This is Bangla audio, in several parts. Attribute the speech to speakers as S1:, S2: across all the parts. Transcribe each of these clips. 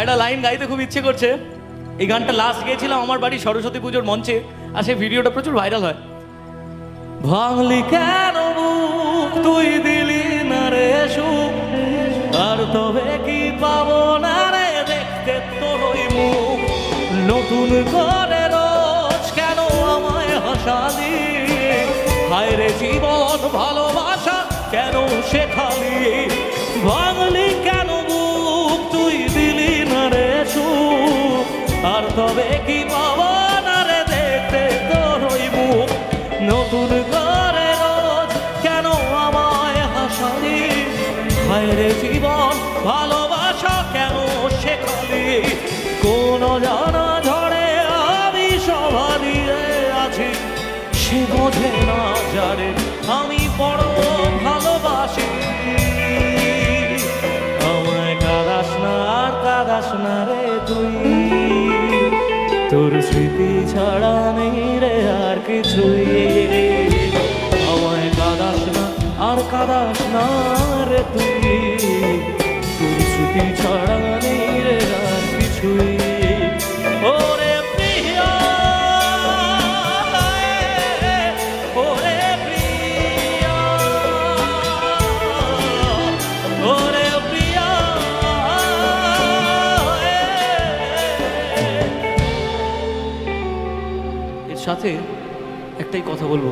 S1: একটা লাইন গাইতে খুব ইচ্ছে করছে। এই গানটা লাস্ট গেয়েছিলাম আমার বাড়ি সরস্বতী পুজোর মঞ্চে, আর সেই ভিডিওটা প্রচুর ভাইরাল হয়। ভাঙলি কেন বুক তুই দিলি না রে সুখ, আর তবে কি পাবো না রে দেখতে তোর ওই মুখ। নতুন করে রোজ কেন আমায় হাসালি, হায় রে জীবন ভালোবাসা কেন শেখালি। ভাঙলি কেন বুক তুই দিলি না রে সুখ, আর তবে কি পাবো না রে দেখতে তোর ওই মুখ। নতুন করে রোজ কেন আমায় হাসালি, হায় রে জীবন ভালোবাসা কেন শেখালি। কোন জানা ঝড়ে আমি সভা দিয়ে আছি, সে বোঝে না যারে আমি বড় ভালোবাসি। আমায় কাঁদাস না আর কাঁদাস না রে তুই, তোর স্মৃতি ছাড়া নেই রে আর কিছুই। আমায় কাঁদাস না আর কাঁদাস না রে তুই, তোর স্মৃতি ছাড়া নেই রে আর কিছুই। ওরে প্রিয়া, ওরে প্রিয়া, ওরে প্রিয়া। এর সাথে একটাই কথা বলবো,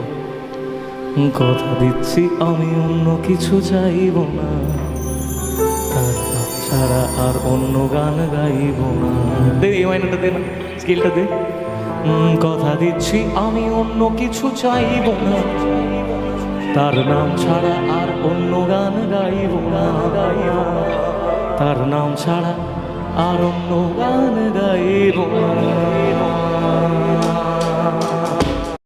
S1: কথা দিচ্ছি আমি অন্য কিছু চাইব না, তার নাম ছাড়া আর অন্য গান গাইব না। দে এই মাইনাটা দে না, স্কেলটা দে। কথা দিচ্ছি আমি অন্য কিছু চাইব না, তার নাম ছাড়া আর অন্য গান গাইব না, গাইব না। তার নাম ছাড়া আর অন্য গান গাইব না।